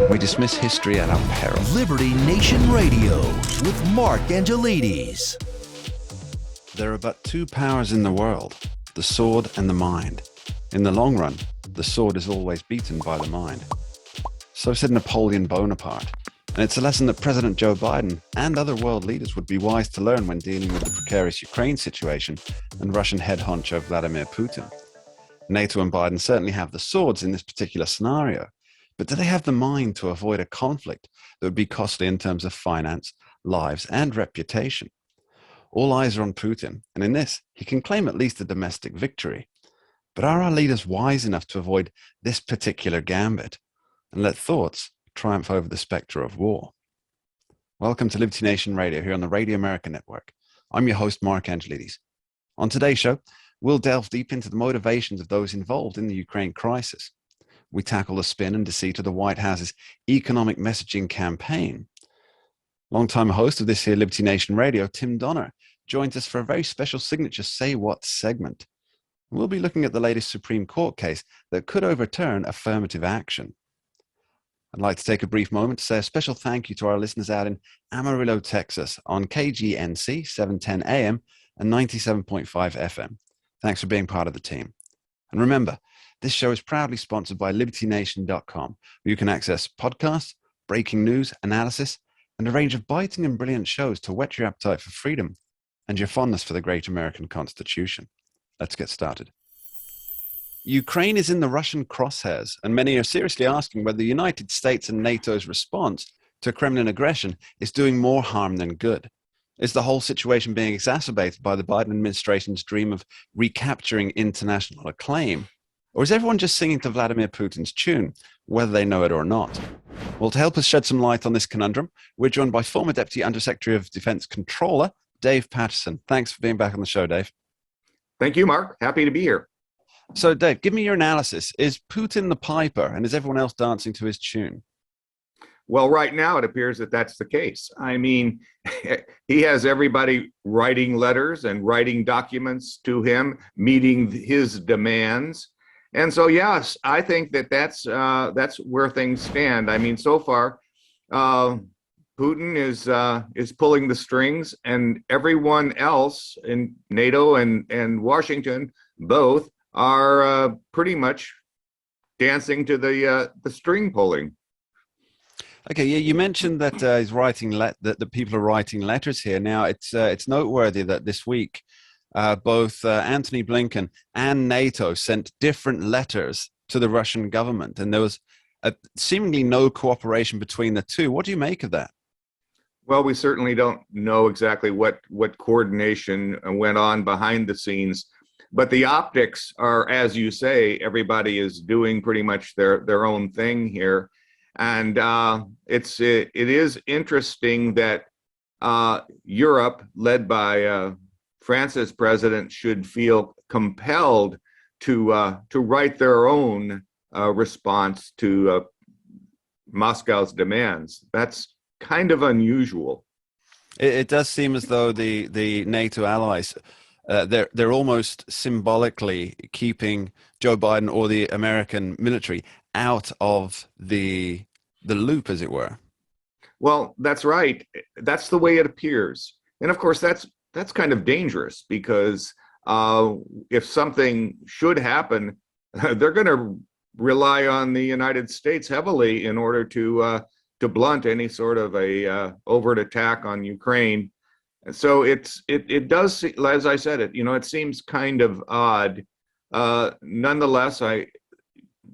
We dismiss history at our peril. Liberty Nation Radio with Mark Angelides. There are but two powers in the world, the sword and the mind. In the long run, the sword is always beaten by the mind. So said Napoleon Bonaparte. And it's a lesson that President Joe Biden and other world leaders would be wise to learn when dealing with the precarious Ukraine situation and Russian head honcho Vladimir Putin. NATO and Biden certainly have the swords in this particular scenario, but do they have the mind to avoid a conflict that would be costly in terms of finance, lives, and reputation? All eyes are on Putin, and in this, he can claim at least a domestic victory. But are our leaders wise enough to avoid this particular gambit and let thoughts triumph over the spectre of war? Welcome to Liberty Nation Radio here on the Radio America Network. I'm your host, Mark Angelides. On today's show, we'll delve deep into the motivations of those involved in the Ukraine crisis. We tackle the spin and deceit of the White House's economic messaging campaign. Longtime host of this here Liberty Nation Radio, Tim Donner, joins us for a very special signature Say What segment. We'll be looking at the latest Supreme Court case that could overturn affirmative action. I'd like to take a brief moment to say a special thank you to our listeners out in Amarillo, Texas on KGNC 710 AM and 97.5 FM. Thanks for being part of the team. And remember, this show is proudly sponsored by LibertyNation.com, where you can access podcasts, breaking news, analysis, and a range of biting and brilliant shows to whet your appetite for freedom and your fondness for the great American Constitution. Let's get started. Ukraine is in the Russian crosshairs, and many are seriously asking whether the United States and NATO's response to Kremlin aggression is doing more harm than good. Is the whole situation being exacerbated by the Biden administration's dream of recapturing international acclaim? Or is everyone just singing to Vladimir Putin's tune, whether they know it or not? Well, to help us shed some light on this conundrum, we're joined by former Deputy Undersecretary of Defense Controller, Dave Patterson. Thanks for being back on the show, Dave. Thank you, Mark. Happy to be here. So, Dave, give me your analysis. Is Putin the piper, and is everyone else dancing to his tune? Well, right now it appears that that's the case. I mean, he has everybody writing letters and writing documents to him, meeting his demands. And so, yes, I think that that's where things stand. I mean, so far, Putin is pulling the strings, and everyone else in NATO and Washington both are pretty much dancing to the string pulling. Okay, yeah, you mentioned that he's writing that people are writing letters here. Now, it's noteworthy that this week both Antony Blinken and NATO sent different letters to the Russian government, and there was seemingly no cooperation between the two. What do you make of that? Well, we certainly don't know exactly what coordination went on behind the scenes, but the optics are, as you say, everybody is doing pretty much their own thing here. And it is interesting that Europe, led by France's president, should feel compelled to write their own response to Moscow's demands. That's kind of unusual. It does seem as though the NATO allies, they're almost symbolically keeping Joe Biden or the American military out of the loop, as it were. Well, that's right. That's the way it appears. And of course, that's kind of dangerous, because if something should happen, they're going to rely on the United States heavily in order to blunt any sort of a overt attack on Ukraine. And so it does, as I said, it seems kind of odd. Nonetheless,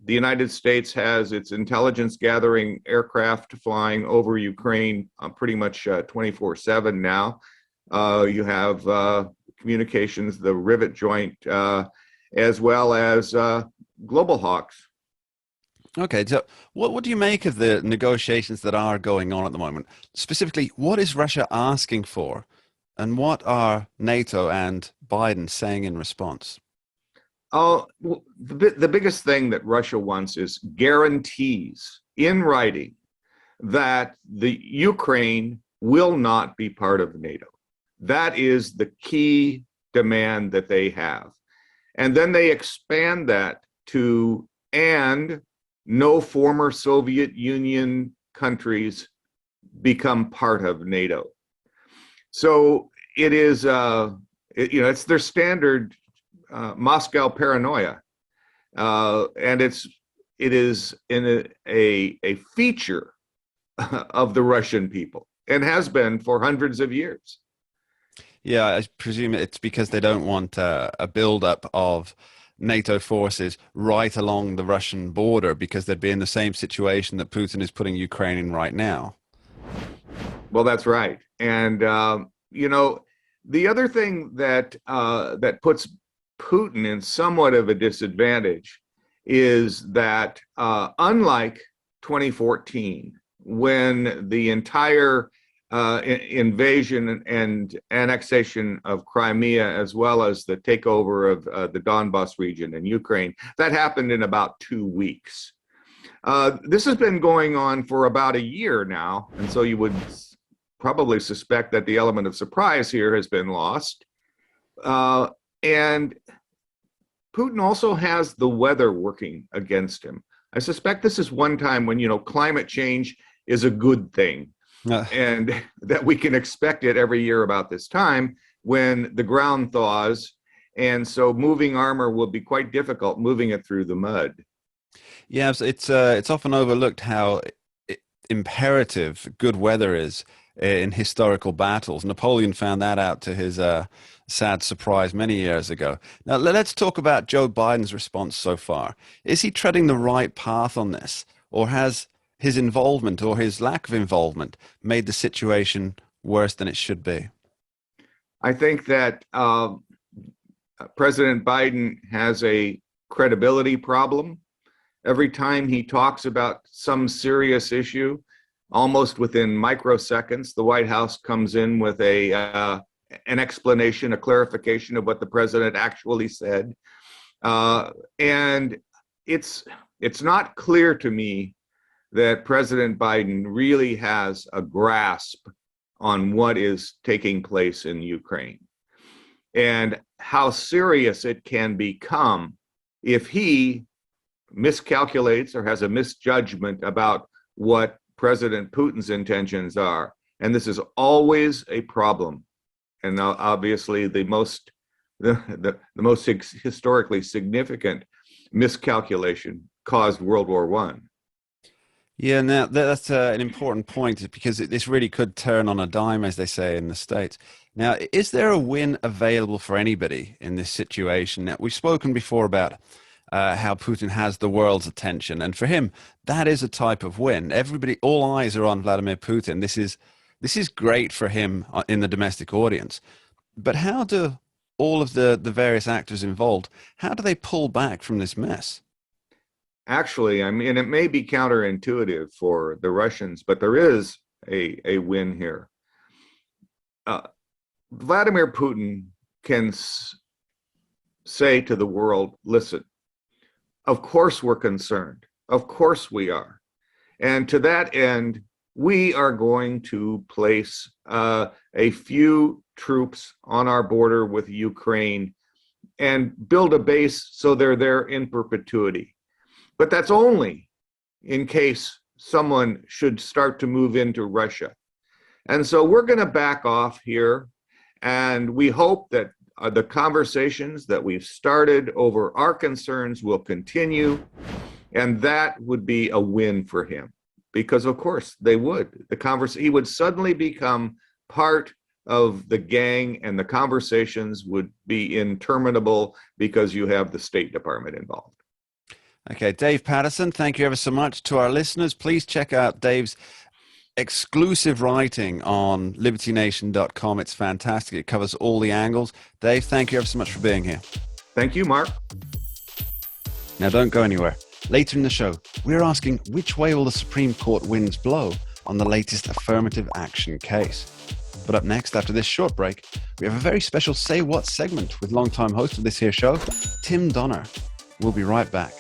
the United States has its intelligence gathering aircraft flying over Ukraine pretty much 24/7 now. You have communications, the Rivet Joint, as well as Global Hawks. Okay, so what do you make of the negotiations that are going on at the moment? Specifically, what is Russia asking for, and what are NATO and Biden saying in response? Well, the biggest thing that Russia wants is guarantees in writing that the Ukraine will not be part of NATO. That is the key demand that they have. And then they expand that to, and no former Soviet Union countries become part of NATO. So it is, it's their standard Moscow paranoia, and it is in a feature of the Russian people, and has been for hundreds of years. Yeah, I presume it's because they don't want a buildup of NATO forces right along the Russian border, because they'd be in the same situation that Putin is putting Ukraine in right now. Well, that's right. And, the other thing that puts Putin in somewhat of a disadvantage is that unlike 2014, when the entire invasion and annexation of Crimea, as well as the takeover of the Donbas region in Ukraine, that happened in about 2 weeks. This has been going on for about a year now, and so you would probably suspect that the element of surprise here has been lost. And Putin also has the weather working against him. I suspect this is one time when, climate change is a good thing. And that we can expect it every year about this time when the ground thaws. And so moving armor will be quite difficult, moving it through the mud. Yeah, it's often overlooked how imperative good weather is in historical battles. Napoleon found that out to his sad surprise many years ago. Now, let's talk about Joe Biden's response so far. Is he treading the right path on this, or has his involvement or his lack of involvement made the situation worse than it should be? I think that President Biden has a credibility problem. Every time he talks about some serious issue, almost within microseconds, the White House comes in with an explanation, a clarification of what the president actually said. And it's not clear to me that President Biden really has a grasp on what is taking place in Ukraine and how serious it can become if he miscalculates or has a misjudgment about what President Putin's intentions are. And this is always a problem. And obviously the most historically significant miscalculation caused World War I. Yeah, now that's an important point, because this really could turn on a dime, as they say in the States. Now, is there a win available for anybody in this situation? Now, we've spoken before about how Putin has the world's attention, and for him, that is a type of win. Everybody, all eyes are on Vladimir Putin. This is great for him in the domestic audience. But how do all of the various actors involved, how do they pull back from this mess? Actually, I mean, it may be counterintuitive for the Russians, but there is a win here. Vladimir Putin can say to the world, listen, of course we're concerned. Of course we are. And to that end, we are going to place a few troops on our border with Ukraine and build a base so they're there in perpetuity. But that's only in case someone should start to move into Russia. And so we're going to back off here. And we hope that the conversations that we've started over our concerns will continue. And that would be a win for him, because of course they would. He would suddenly become part of the gang, and the conversations would be interminable because you have the State Department involved. Okay, Dave Patterson, thank you ever so much. To our listeners, please check out Dave's exclusive writing on libertynation.com. It's fantastic. It covers all the angles. Dave, thank you ever so much for being here. Thank you, Mark. Now, don't go anywhere. Later in the show, we're asking, which way will the Supreme Court winds blow on the latest affirmative action case? But up next, after this short break, we have a very special Say What segment with longtime host of this here show, Tim Donner. We'll be right back.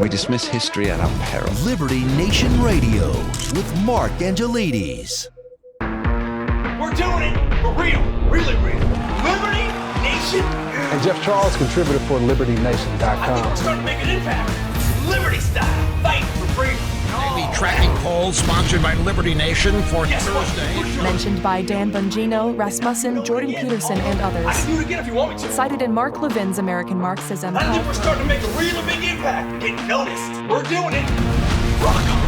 We dismiss history at our peril. Liberty Nation Radio with Mark Angelides. We're doing it for real, really real. Liberty Nation. And Jeff Charles, contributor for I think we're LibertyNation.com. starting to make an impact. Liberty style. Fight for freedom. The tracking poll sponsored by Liberty Nation for Guess what? Thursday. Mentioned by Dan Bongino, Rasmussen, Jordan Peterson, and I others. can do it again if you want me to. Cited in Mark Levin's American Marxism. I think we're starting to make a really big impact. Get noticed. We're doing it. Rock on.